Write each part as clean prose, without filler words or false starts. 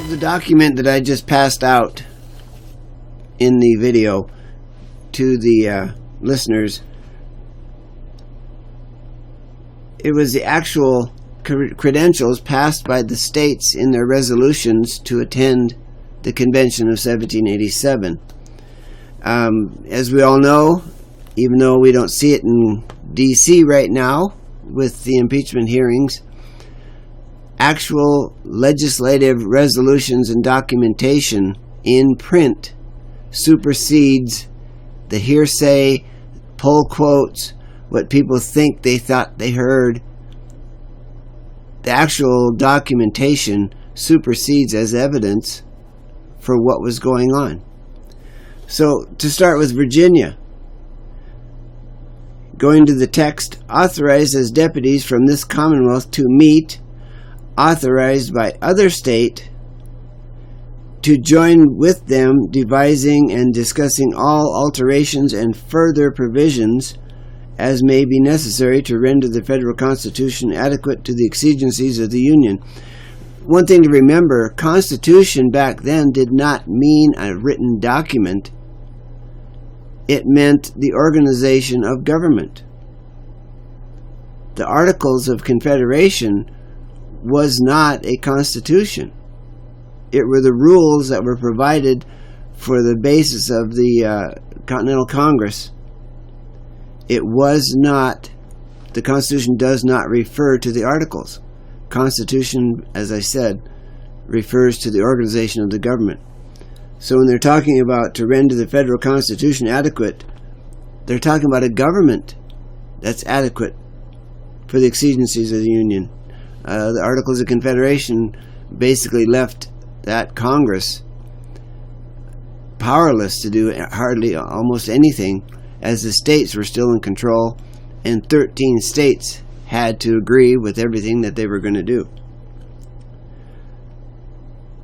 The document that I just passed out in the video to the listeners, it was the actual credentials passed by the states in their resolutions to attend the Convention of 1787. As we all know, even though we don't see it in D.C. right now with the impeachment hearings, actual legislative resolutions and documentation in print supersedes the hearsay, pull quotes, what people think they thought they heard. The actual documentation supersedes as evidence for what was going on. So, to start with Virginia, going to the text, authorized as deputies from this Commonwealth to meet, authorized by other state to join with them, devising and discussing all alterations and further provisions as may be necessary to render the federal Constitution adequate to the exigencies of the Union. One thing to remember, Constitution back then did not mean a written document. It meant the organization of government. The Articles of Confederation was not a constitution. It were the rules that were provided for the basis of the Continental Congress. It was not, the Constitution does not refer to the Articles. Constitution, as I said, refers to the organization of the government. So when they're talking about to render the federal Constitution adequate, they're talking about a government that's adequate for the exigencies of the Union. The Articles of Confederation basically left that Congress powerless to do hardly almost anything, as the states were still in control, and 13 states had to agree with everything that they were going to do.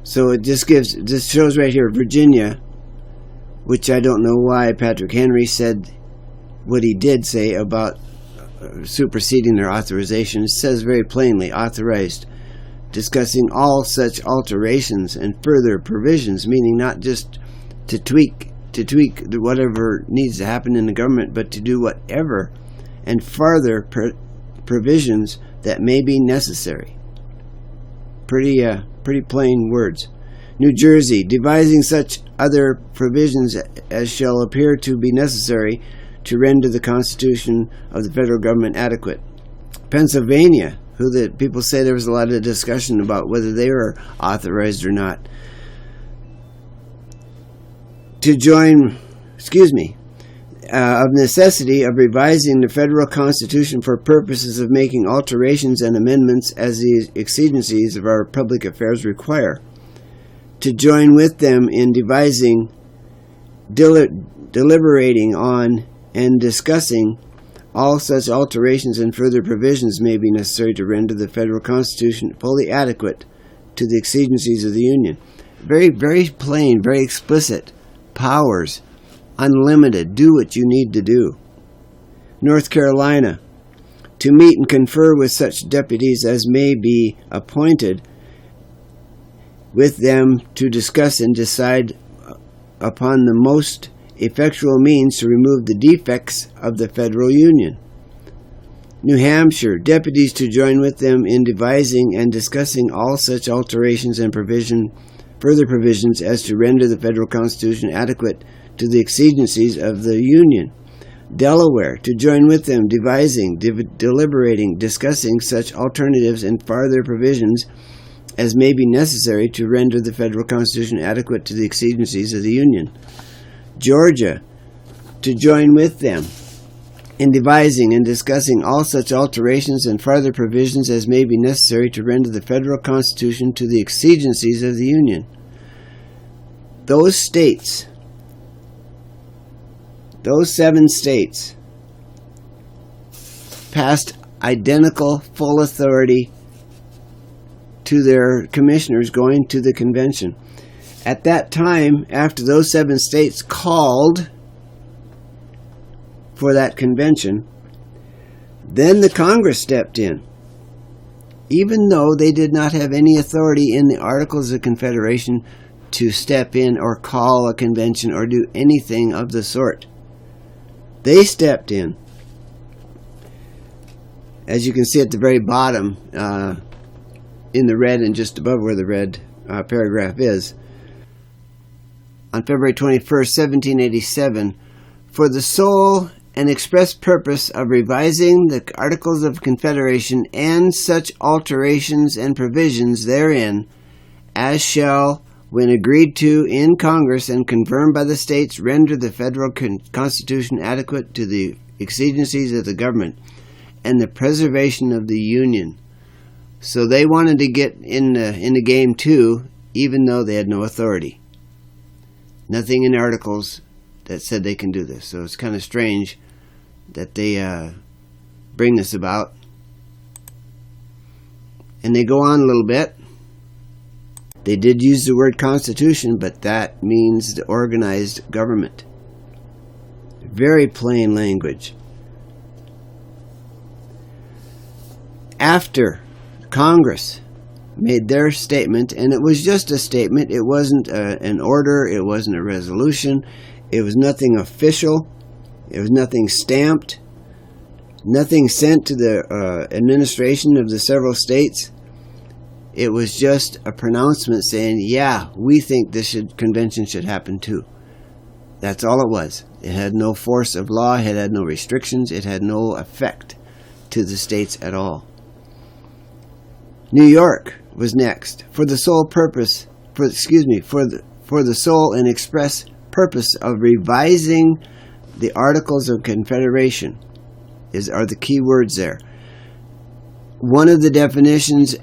So it just shows right here, Virginia, which I don't know why Patrick Henry said what he did say about superseding their authorization. It says very plainly, authorized, discussing all such alterations and further provisions, meaning not just to tweak whatever needs to happen in the government, but to do whatever and further provisions that may be necessary. Pretty plain words. New Jersey, devising such other provisions as shall appear to be necessary to render the Constitution of the federal government adequate. Pennsylvania, who the people say there was a lot of discussion about whether they were authorized or not, to join, of necessity of revising the federal Constitution for purposes of making alterations and amendments as the exigencies of our public affairs require. To join with them in devising, deliberating on, and discussing all such alterations and further provisions may be necessary to render the federal Constitution fully adequate to the exigencies of the Union. Very, very plain, very explicit. Powers, unlimited. Do what you need to do. North Carolina, to meet and confer with such deputies as may be appointed with them to discuss and decide upon the most effectual means to remove the defects of the federal union. New Hampshire, deputies to join with them in devising and discussing all such alterations and further provisions as to render the federal Constitution adequate to the exigencies of the Union. Delaware, to join with them, devising, deliberating, discussing such alternatives and farther provisions as may be necessary to render the federal Constitution adequate to the exigencies of the Union. Georgia, to join with them in devising and discussing all such alterations and farther provisions as may be necessary to render the federal Constitution to the exigencies of the Union. Those states, those 7 states, passed identical full authority to their commissioners going to the convention. At that time, after those 7 states called for that convention, then the Congress stepped in. even though they did not have any authority in the Articles of Confederation to step in or call a convention or do anything of the sort. They stepped in. As you can see at the very bottom, in the red and just above where the red paragraph is, on February 21st, 1787, for the sole and express purpose of revising the Articles of Confederation and such alterations and provisions therein as shall, when agreed to in Congress and confirmed by the states, render the federal constitution adequate to the exigencies of the government and the preservation of the Union. So they wanted to get in the game too, even though they had no authority. Nothing in articles that said they can do this. So it's kind of strange that they bring this about. And they go on a little bit. They did use the word constitution, but that means the organized government. Very plain language. After Congress made their statement, and it was just a statement, it wasn't an order, it wasn't a resolution, it was nothing official, it was nothing stamped, nothing sent to the administration of the several states. It was just a pronouncement saying, yeah, we think this convention should happen too. That's all it was. It had no force of law, it had no restrictions, it had no effect to the states at all. New York was next, for the sole purpose, for the sole and express purpose of revising the Articles of Confederation, are the key words there. One of the definitions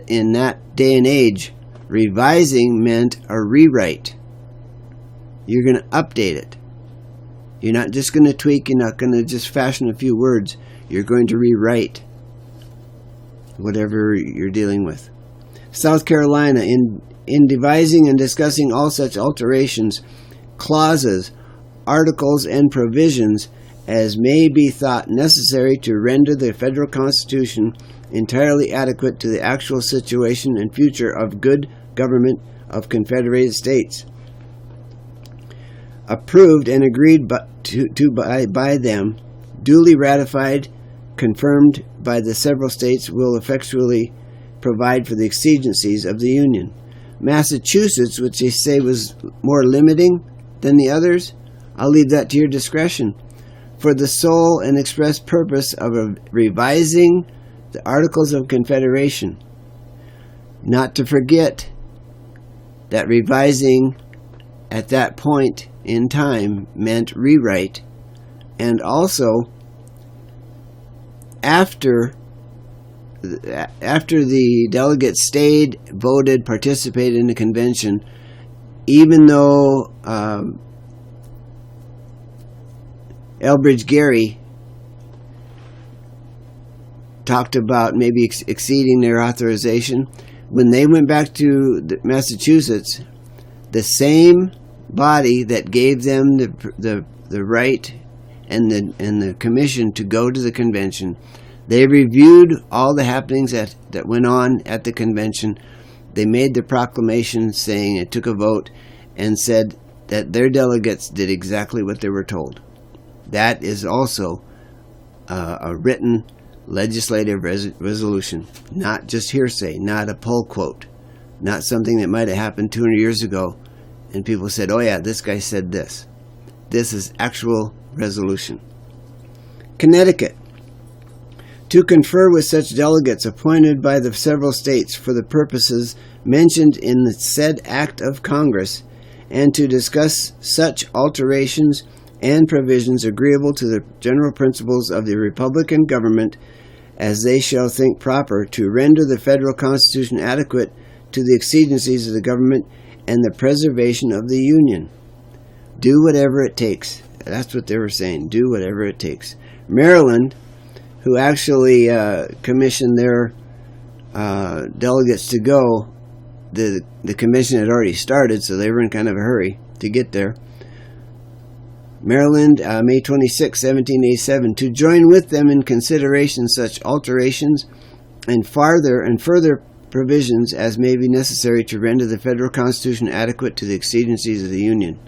in that day and age, revising meant a rewrite. You're going to update it. You're not just going to tweak, you're not going to just fashion a few words. You're going to rewrite whatever you're dealing with. South Carolina, in devising and discussing all such alterations, clauses, articles, and provisions as may be thought necessary to render the federal constitution entirely adequate to the actual situation and future of good government of Confederated States. Approved and agreed by them, duly ratified, confirmed by the several states, will effectually provide for the exigencies of the Union. Massachusetts, which they say was more limiting than the others, I'll leave that to your discretion, for the sole and express purpose of revising the Articles of Confederation. Not to forget that revising at that point in time meant rewrite, and also after the delegates stayed, voted, participated in the convention, even though Elbridge Gerry talked about maybe exceeding their authorization, when they went back to Massachusetts, the same body that gave them the right and the commission to go to the convention, they reviewed all the happenings that went on at the convention. They made the proclamation saying, it took a vote, and said that their delegates did exactly what they were told. That is also a written legislative resolution, not just hearsay, not a poll quote, not something that might have happened 200 years ago and people said, oh yeah, this guy said this. This is actual resolution. Connecticut. To confer with such delegates appointed by the several states for the purposes mentioned in the said Act of Congress, and to discuss such alterations and provisions agreeable to the general principles of the Republican government as they shall think proper to render the federal constitution adequate to the exigencies of the government and the preservation of the Union. Do whatever it takes. That's what they were saying. Do whatever it takes. Maryland, who actually commissioned their delegates to go, the commission had already started, so they were in kind of a hurry to get there. Maryland, May 26, 1787, to join with them in consideration such alterations and further provisions as may be necessary to render the federal Constitution adequate to the exigencies of the Union.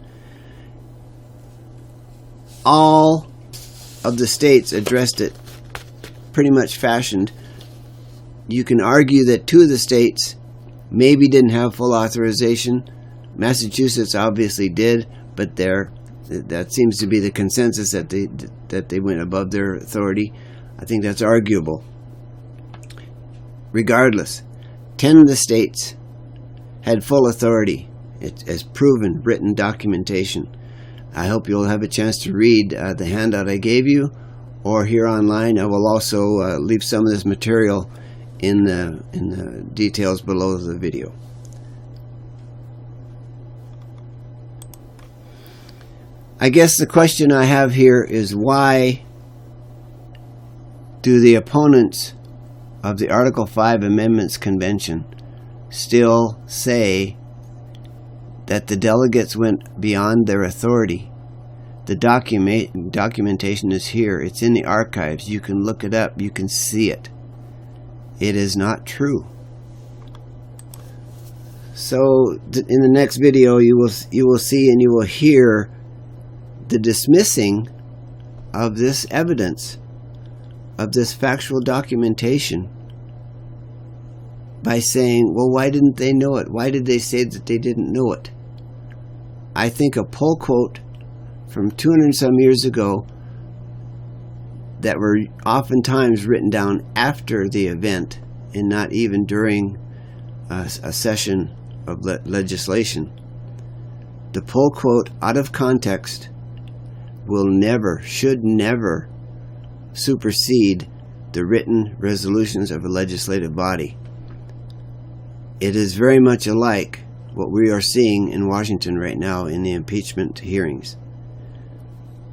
All of the states addressed it, pretty much fashioned. You can argue that 2 of the states maybe didn't have full authorization. Massachusetts obviously did, but that seems to be the consensus that they went above their authority. I think that's arguable. Regardless, 10 of the states had full authority. It's proven written documentation. I hope you'll have a chance to read the handout I gave you, or here online. I will also leave some of this material in the details below the video. I guess the question I have here is, why do the opponents of the Article 5 Amendments Convention still say that the delegates went beyond their authority? The documentation is here. It's in the archives. You can look it up. You can see it. It is not true. So in the next video, you will see and you will hear the dismissing of this evidence, of this factual documentation, by saying, well, why didn't they know it? Why did they say that they didn't know it? I think a pull quote from 200 some years ago that were oftentimes written down after the event and not even during a session of legislation. The pull quote out of context will never, should never supersede the written resolutions of a legislative body. It is very much alike what we are seeing in Washington right now in the impeachment hearings.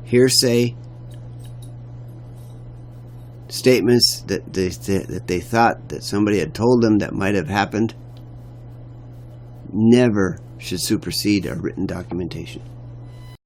Hearsay statements that they thought that somebody had told them that might have happened never should supersede our written documentation.